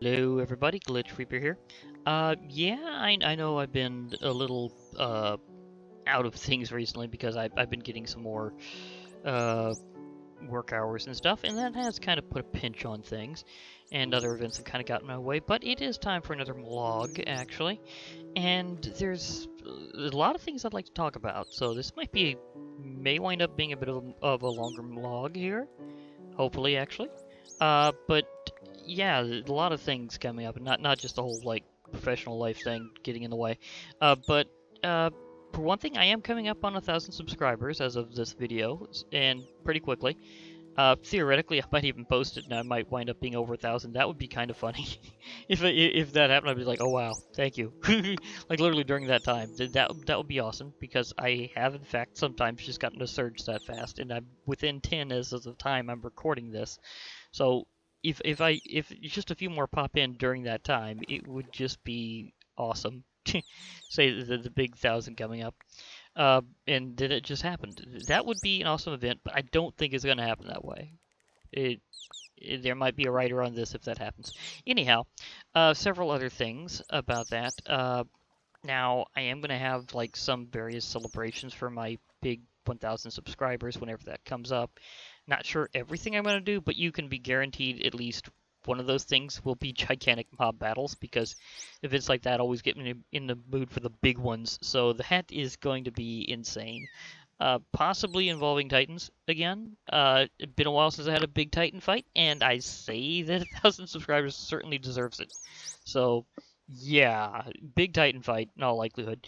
Hello everybody, Glitch Reaper here. Yeah, I know I've been a little out of things recently because I've been getting some more uh work hours and stuff, and that has kind of put a pinch on things, and other events have kind of gotten in my way. But it is time for another vlog actually, and there's a lot of things I'd like to talk about. So this may wind up being a bit of a longer vlog here, hopefully actually. But yeah, a lot of things coming up, and not just the whole like professional life thing getting in the way. But for one thing, I am coming up on 1,000 subscribers as of this video, and pretty quickly. Theoretically, I might even post it, and I might wind up being over 1,000. That would be kind of funny. If that happened, I'd be like, oh wow, thank you. Like literally during that time, that would be awesome because I have in fact sometimes just gotten a surge that fast, and I'm within 10 as of the time I'm recording this. So if just a few more pop in during that time, it would just be awesome. Say the big 1,000 coming up. And then it just happened. That would be an awesome event, but I don't think it's going to happen that way. There might be a writer on this if that happens. Anyhow, several other things about that. Now, I am going to have like some various celebrations for my big 1,000 subscribers whenever that comes up. Not sure everything I'm going to do, but you can be guaranteed at least one of those things will be gigantic mob battles, because events like that always get me in the mood for the big ones. So that is going to be insane. Possibly involving Titans again. It's been a while since I had a big Titan fight, and I say that 1,000 subscribers certainly deserves it. So yeah, big Titan fight in all likelihood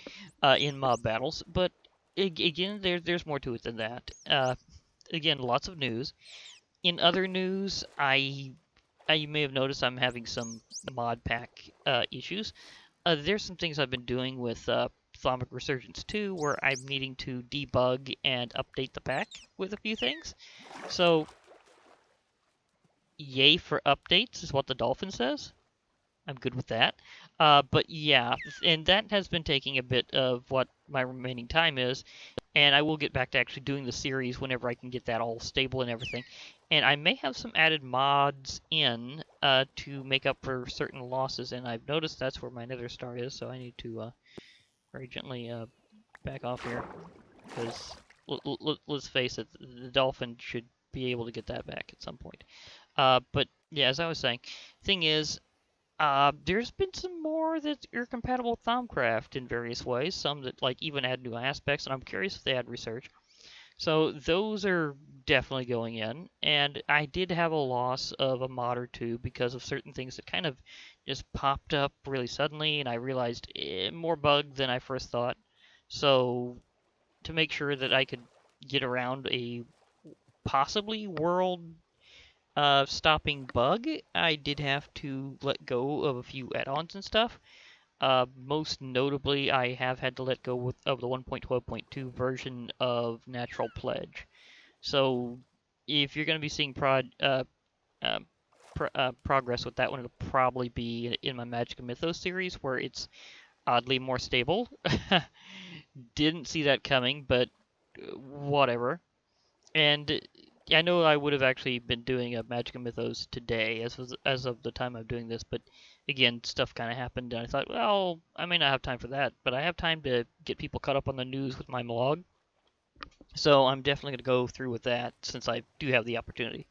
in mob battles. But again, there's more to it than that. Again, lots of news. In other news, you may have noticed I'm having some mod pack issues. There's some things I've been doing with Thaumic Resurgence 2 where I'm needing to debug and update the pack with a few things. So, yay for updates is what the dolphin says. I'm good with that. But yeah, and that has been taking a bit of what my remaining time is, and I will get back to actually doing the series whenever I can get that all stable and everything. And I may have some added mods in to make up for certain losses, and I've noticed that's where my nether star is, so I need to very gently back off here, because let's face it, the dolphin should be able to get that back at some point. But yeah, as I was saying, thing is, there's been some more that are compatible with Thaumcraft in various ways, some that like even add new aspects, and I'm curious if they add research. So those are definitely going in, and I did have a loss of a mod or two because of certain things that kind of just popped up really suddenly, and I realized more bug than I first thought. So to make sure that I could get around a possibly world stopping bug, I did have to let go of a few add-ons and stuff. Most notably, I have had to let go of the 1.12.2 version of Natural Pledge. So, if you're going to be seeing progress with that one, it'll probably be in my Magic and Mythos series, where it's oddly more stable. Didn't see that coming, but whatever. And I know I would have actually been doing a Magic and Mythos today, as of the time I'm doing this, but again, stuff kind of happened, and I thought, well, I may not have time for that, but I have time to get people caught up on the news with my blog, so I'm definitely going to go through with that since I do have the opportunity.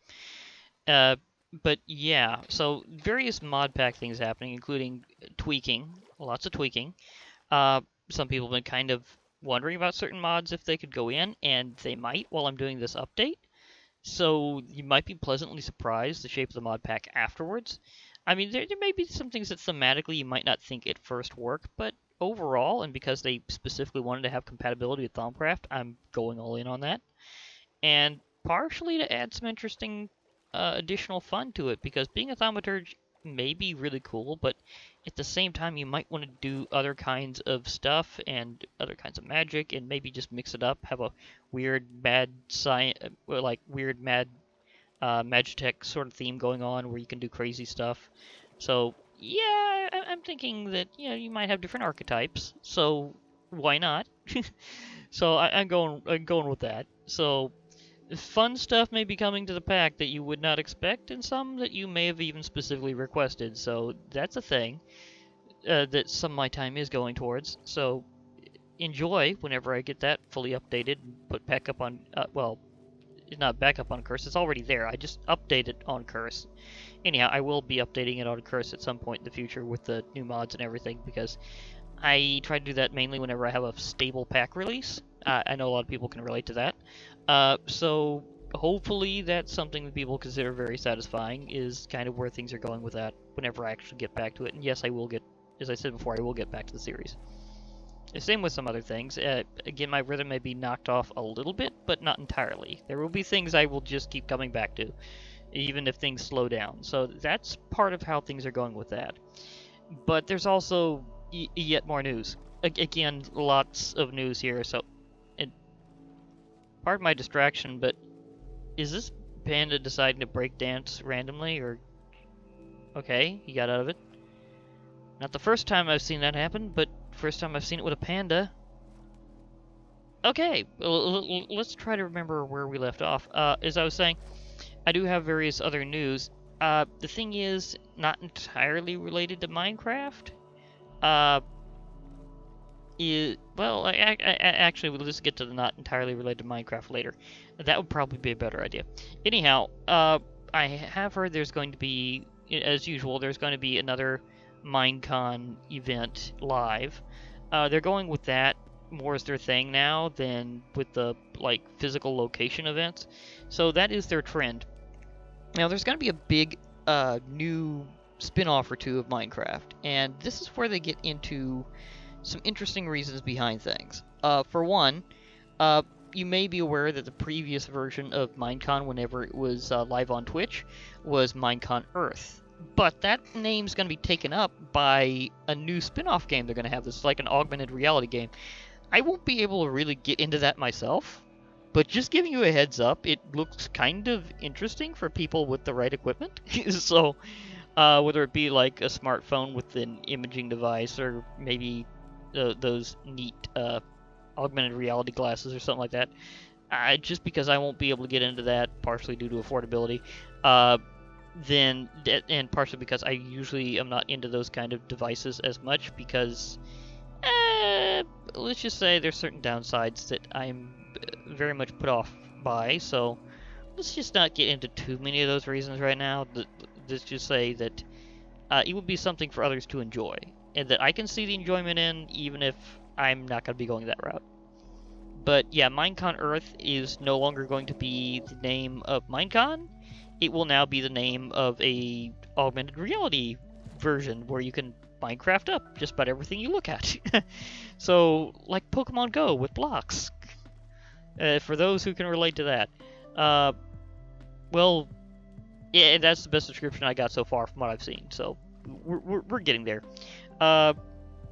But yeah, so various mod pack things happening, including tweaking, lots of tweaking. Some people have been kind of wondering about certain mods if they could go in, and they might while I'm doing this update. So you might be pleasantly surprised the shape of the mod pack afterwards. I mean, there may be some things that thematically you might not think at first work, but overall, and because they specifically wanted to have compatibility with Thaumcraft, I'm going all in on that. And partially to add some interesting additional fun to it, because being a thaumaturge may be really cool, but at the same time you might want to do other kinds of stuff and other kinds of magic, and maybe just mix it up, have a weird mad science, like weird mad Magitech sort of theme going on where you can do crazy stuff. So yeah, I'm thinking that you might have different archetypes, so why not? So I'm going with that. So fun stuff may be coming to the pack that you would not expect, and some that you may have even specifically requested. So that's a thing that some of my time is going towards. So enjoy whenever I get that fully updated and put back up on, well, not back up on Curse, it's already there. I just update it on Curse. Anyhow, I will be updating it on Curse at some point in the future with the new mods and everything, because I try to do that mainly whenever I have a stable pack release. I know a lot of people can relate to that. So hopefully that's something that people consider very satisfying, is kind of where things are going with that whenever I actually get back to it. And yes, I will get, as I said before, I will get back to the series. Same with some other things. Again, my rhythm may be knocked off a little bit, but not entirely. There will be things I will just keep coming back to, even if things slow down. So that's part of how things are going with that. But there's also yet more news. Again, lots of news here. So, pardon my distraction, but is this panda deciding to break dance randomly, or... Okay, he got out of it. Not the first time I've seen that happen, but first time I've seen it with a panda. Okay, let's try to remember where we left off. As I was saying, I do have various other news. The thing is, not entirely related to Minecraft. Well, actually, we'll just get to the not entirely related to Minecraft later. That would probably be a better idea. Anyhow, I have heard there's going to be, as usual, there's going to be another Minecon event live. They're going with that more as their thing now than with the physical location events. So that is their trend. Now there's going to be a big new spin-off or two of Minecraft, and this is where they get into some interesting reasons behind things. For one, you may be aware that the previous version of Minecon, whenever it was live on Twitch, was Minecon Earth. But that name's going to be taken up by a new spin-off game they're going to have. This is like an augmented reality game. I won't be able to really get into that myself, but just giving you a heads up, it looks kind of interesting for people with the right equipment. So, whether it be like a smartphone with an imaging device, or maybe those neat augmented reality glasses or something like that. Just because I won't be able to get into that, partially due to affordability, and partially because I usually am not into those kind of devices as much, because let's just say there's certain downsides that I'm very much put off by, so let's just not get into too many of those reasons right now. Let's just say that it would be something for others to enjoy, and that I can see the enjoyment in, even if I'm not going to be going that route. But yeah, Minecon Earth is no longer going to be the name of Minecon. It will now be the name of a augmented reality version where you can Minecraft up just about everything you look at. So, like Pokemon Go with blocks. For those who can relate to that. Well, yeah, that's the best description I got so far from what I've seen. So, we're getting there.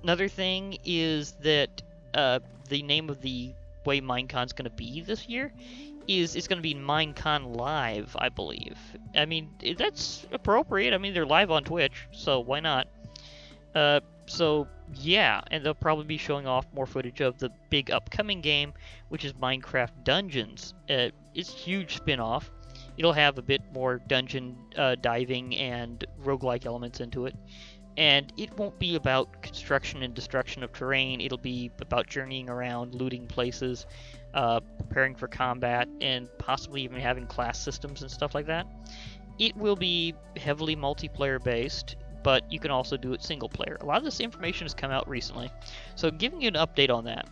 Another thing is that the name of the way Minecon's going to be this year is it's going to be Minecon Live, I believe. I mean, that's appropriate. I mean, they're live on Twitch, so why not? So, yeah, and they'll probably be showing off more footage of the big upcoming game, which is Minecraft Dungeons. It's a huge spin-off. It'll have a bit more dungeon diving and roguelike elements into it. And it won't be about construction and destruction of terrain. It'll be about journeying around, looting places, preparing for combat, and possibly even having class systems and stuff like that. It will be heavily multiplayer based, but you can also do it single player. A lot of this information has come out recently, so giving you an update on that.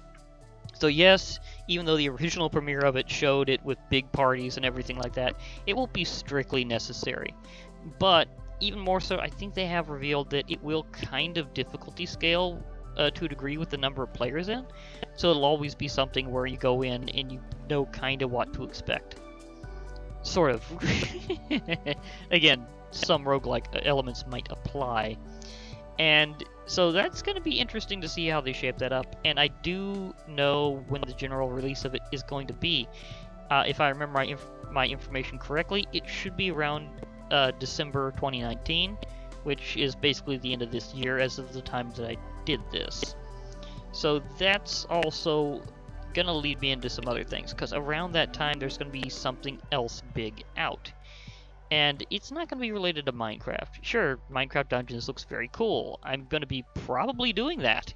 So yes, even though the original premiere of it showed it with big parties and everything like that, it won't be strictly necessary. But even more so, I think they have revealed that it will kind of difficulty scale to a degree with the number of players in. So it'll always be something where you go in and you know kind of what to expect. Sort of. Again, some roguelike elements might apply. And so that's going to be interesting to see how they shape that up. And I do know when the general release of it is going to be. If I remember my information correctly, it should be around December 2019, which is basically the end of this year as of the time that I did this. So that's also gonna lead me into some other things, because around that time there's gonna be something else big out. And it's not gonna be related to Minecraft. Sure, Minecraft Dungeons looks very cool. I'm gonna be probably doing that.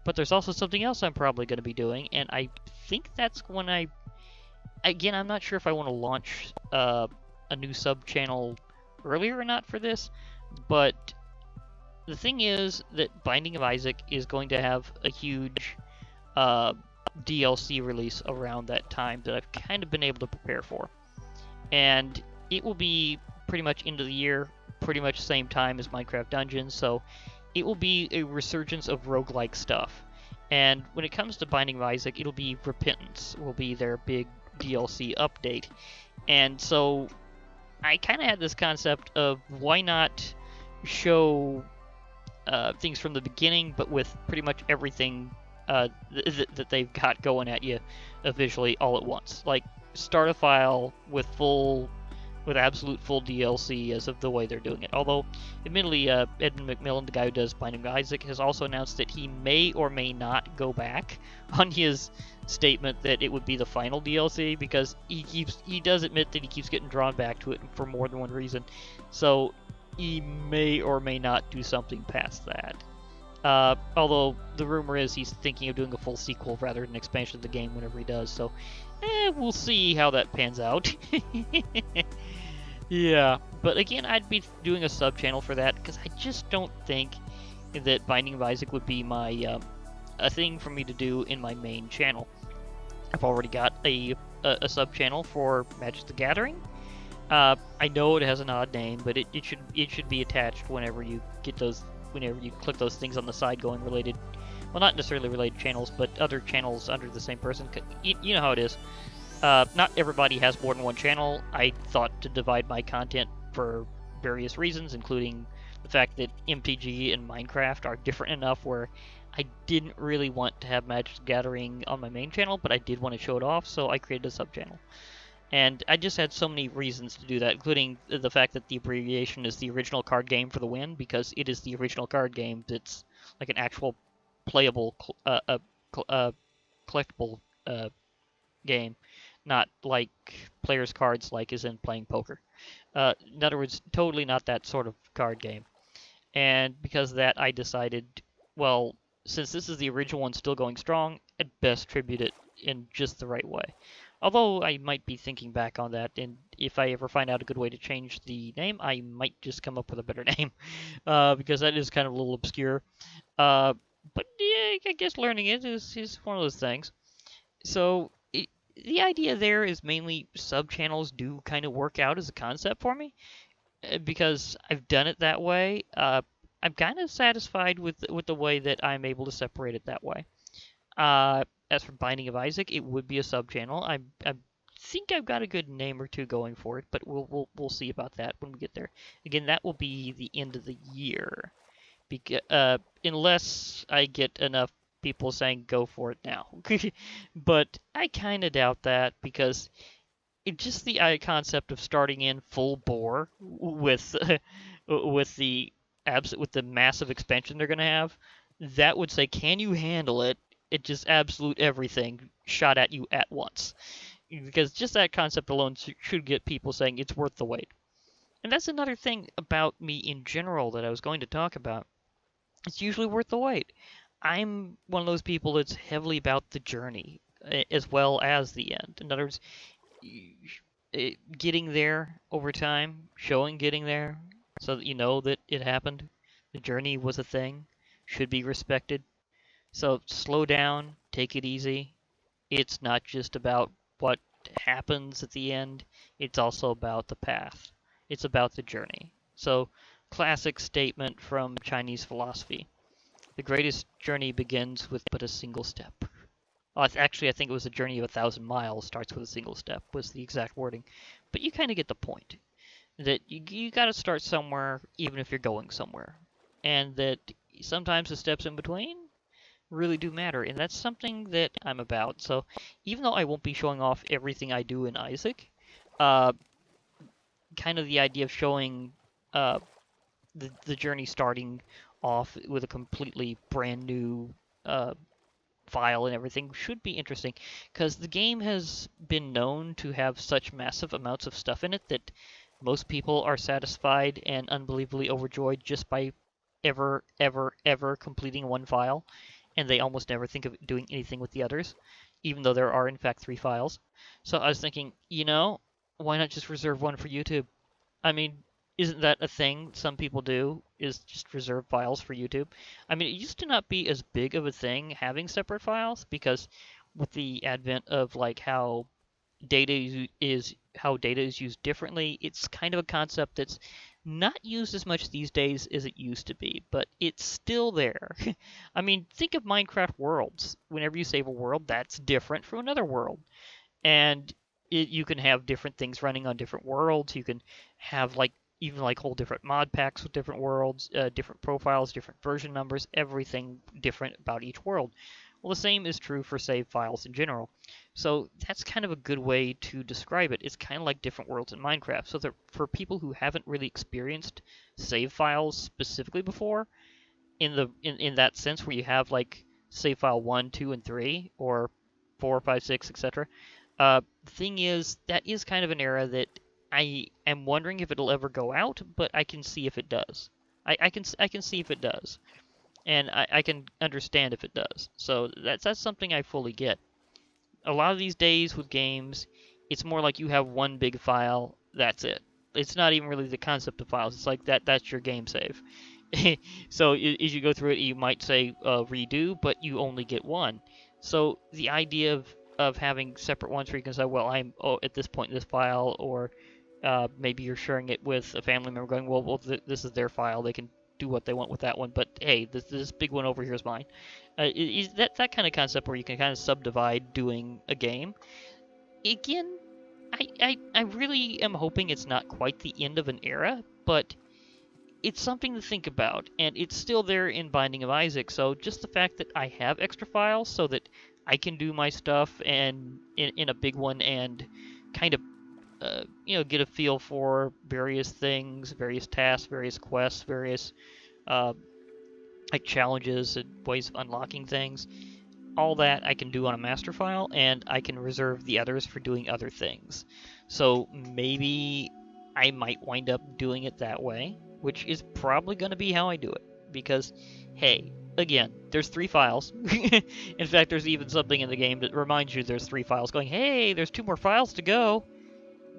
But there's also something else I'm probably gonna be doing, and I think that's when again, I'm not sure if I want to launch a new sub-channel earlier or not for this, but the thing is that Binding of Isaac is going to have a huge DLC release around that time that I've kind of been able to prepare for. And it will be pretty much end of the year, pretty much same time as Minecraft Dungeons, so it will be a resurgence of roguelike stuff. And when it comes to Binding of Isaac, it'll be Repentance will be their big DLC update. And so I kind of had this concept of why not show things from the beginning, but with pretty much everything that they've got going at you visually all at once. Like, start a file with absolute full DLC as of the way they're doing it. Although, admittedly, Edmund McMillan, the guy who does Binding of Isaac, has also announced that he may or may not go back on his statement that it would be the final DLC, because he does admit that he keeps getting drawn back to it for more than one reason. So he may or may not do something past that. Although the rumor is he's thinking of doing a full sequel rather than an expansion of the game whenever he does. So we'll see how that pans out. Yeah, but again, I'd be doing a sub-channel for that, because I just don't think that Binding of Isaac would be my a thing for me to do in my main channel. I've already got a sub-channel for Magic the Gathering. I know it has an odd name, but it should be attached whenever you click those things on the side going related, well, not necessarily related channels, but other channels under the same person. You know how it is. Not everybody has more than one channel. I thought to divide my content for various reasons, including the fact that MTG and Minecraft are different enough where I didn't really want to have Magic the Gathering on my main channel, but I did want to show it off, so I created a sub-channel. And I just had so many reasons to do that, including the fact that the abbreviation is the original card game for the win, because it is the original card game that's like an actual playable, collectible game, not like players' cards like is in playing poker. In other words, totally not that sort of card game. And because of that, I decided, well, since this is the original one still going strong, I'd best tribute it in just the right way. Although I might be thinking back on that, and if I ever find out a good way to change the name, I might just come up with a better name, because that is kind of a little obscure. But yeah, I guess learning it is one of those things. So the idea there is mainly sub-channels do kind of work out as a concept for me, because I've done it that way. I'm kind of satisfied with the way that I'm able to separate it that way. As for Binding of Isaac, it would be a sub-channel. I think I've got a good name or two going for it, but we'll see about that when we get there. Again, that will be the end of the year, unless I get enough people saying go for it now. But I kind of doubt that, because it's just the concept of starting in full bore with with the massive expansion they're going to have, that would say, can you handle it? It just absolute everything shot at you at once. Because just that concept alone should get people saying it's worth the wait. And that's another thing about me in general that I was going to talk about. It's usually worth the wait. I'm one of those people that's heavily about the journey as well as the end. In other words, getting there over time, showing getting there, so that you know that it happened. The journey was a thing, should be respected. So slow down, take it easy. It's not just about what happens at the end, it's also about the path. It's about the journey. So, classic statement from Chinese philosophy. The greatest journey begins with but a single step. Actually, I think it was a journey of 1,000 miles starts with a single step, was the exact wording. But you kind of get the point. That you got to start somewhere, even if you're going somewhere. And that sometimes the steps in between really do matter, and that's something that I'm about. So even though I won't be showing off everything I do in Isaac, kind of the idea of showing the journey starting off with a completely brand new file and everything should be interesting, because the game has been known to have such massive amounts of stuff in it that most people are satisfied and unbelievably overjoyed just by ever completing one file, and they almost never think of doing anything with the others, even though there are in fact 3 files. So I was thinking, why not just reserve one for YouTube? I mean, isn't that a thing some people do, is just reserve files for YouTube? I mean, it used to not be as big of a thing having separate files, because with the advent of like how data is used differently, it's kind of a concept that's not used as much these days as it used to be, but it's still there. I mean, think of Minecraft worlds. Whenever you save a world, that's different from another world. And you can have different things running on different worlds. You can have even whole different mod packs with different worlds, different profiles, different version numbers, everything different about each world. Well, the same is true for save files in general. So that's kind of a good way to describe it. It's kind of like different worlds in Minecraft. So that for people who haven't really experienced save files specifically before, in that sense where you have like save file 1, 2, and 3, or 4, 5, 6, etc. The thing is, that is kind of an era that I am wondering if it'll ever go out, but I can see if it does. I can see if it does, and I can understand if it does. So that's something I fully get. A lot of these days with games, it's more like you have one big file. That's it. It's not even really the concept of files. It's like that's your game save. So as you go through it, you might say redo, but you only get one. So the idea of having separate ones where you can say, well, I'm at this point in this file, or maybe you're sharing it with a family member going, well this is their file. They can do what they want with that one, but hey, this big one over here is mine. Is that kind of concept where you can kind of subdivide doing a game. Again, I really am hoping it's not quite the end of an era, but it's something to think about, and it's still there in Binding of Isaac. So just the fact that I have extra files so that I can do my stuff and in a big one and kind of get a feel for various things, various tasks, various quests, various like challenges and ways of unlocking things. All that I can do on a master file, and I can reserve the others for doing other things. So maybe I might wind up doing it that way, which is probably going to be how I do it. Because, hey, again, there's 3 files. In fact, there's even something in the game that reminds you there's 3 files going, hey, there's 2 more files to go.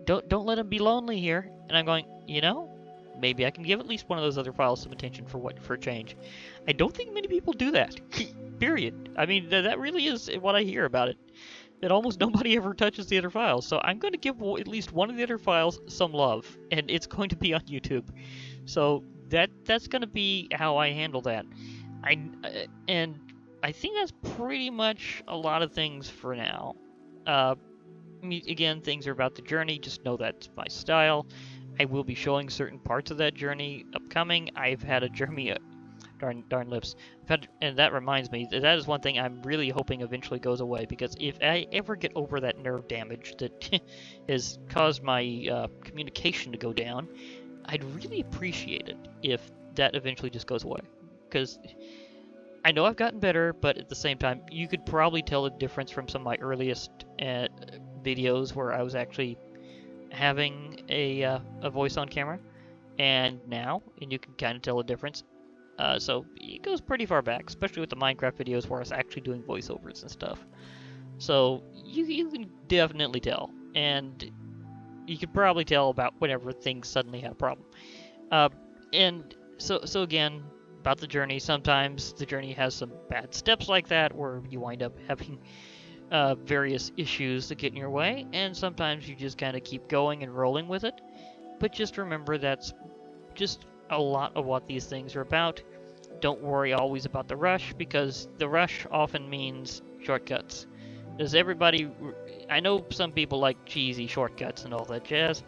Don't let them be lonely here. And I'm going, maybe I can give at least one of those other files some attention for a change. I don't think many people do that. Period. I mean, that really is what I hear about it. That almost nobody ever touches the other files. So I'm going to give at least one of the other files some love, and it's going to be on YouTube. So that's going to be how I handle that. And I think that's pretty much a lot of things for now. Again, things are about the journey. Just know that's my style. I will be showing certain parts of that journey upcoming. I've had a journey, darn lips. And that reminds me, that is one thing I'm really hoping eventually goes away, because if I ever get over that nerve damage that has caused my communication to go down, I'd really appreciate it if that eventually just goes away. Because I know I've gotten better, but at the same time, you could probably tell the difference from some of my earliest videos where I was actually having a voice on camera, and now, and you can kind of tell a difference. So it goes pretty far back, especially with the Minecraft videos where I was actually doing voiceovers and stuff. So you can definitely tell, and you can probably tell about whenever things suddenly have a problem. And so again, about the journey, sometimes the journey has some bad steps like that where you wind up having various issues that get in your way, and sometimes you just kind of keep going and rolling with it. But just remember, that's just a lot of what these things are about. Don't worry always about the rush, because the rush often means shortcuts. Does everybody... I know some people like cheesy shortcuts and all that jazz,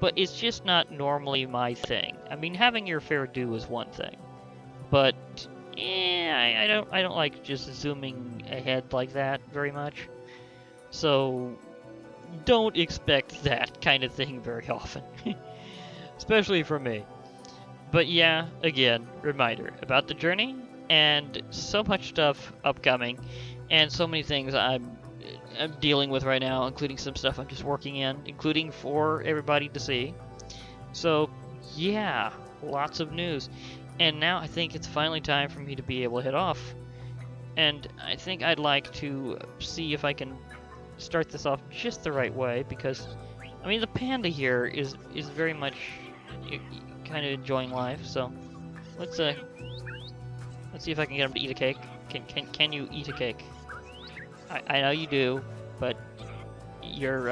but it's just not normally my thing. I mean, having your fair due is one thing, but I don't like just zooming ahead like that very much. So don't expect that kind of thing very often, especially from me. But yeah, again, reminder about the journey and so much stuff upcoming. and so many things I'm dealing with right now, including some stuff I'm just working in, including for everybody to see. So, yeah, lots of news. And now I think it's finally time for me to be able to head off. And I think I'd like to see if I can start this off just the right way, because, I mean, the panda here is very much kind of enjoying life. So, let's see if I can get him to eat a cake. Can you eat a cake? I know you do, but you're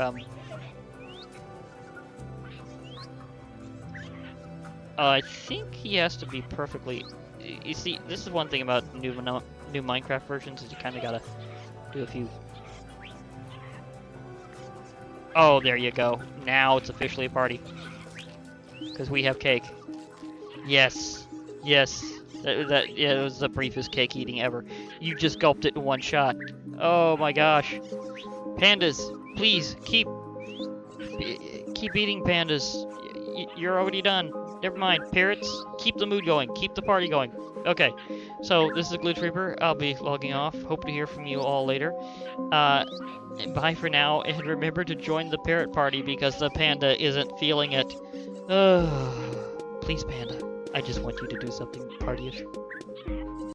I think he has to be perfectly. You see, this is one thing about new Minecraft versions, is you kind of gotta do a few. Oh, there you go. Now it's officially a party, because we have cake. Yes, yes. Yeah, it was the briefest cake eating ever. You just gulped it in one shot. Oh my gosh. Pandas, please keep eating, pandas. You're already done. Never mind. Parrots, keep the mood going. Keep the party going. Okay. So this is Glitch Reaper. I'll be logging off. Hope to hear from you all later. Bye for now, and remember to join the parrot party because the panda isn't feeling it. Please, panda. I just want you to do something partyish.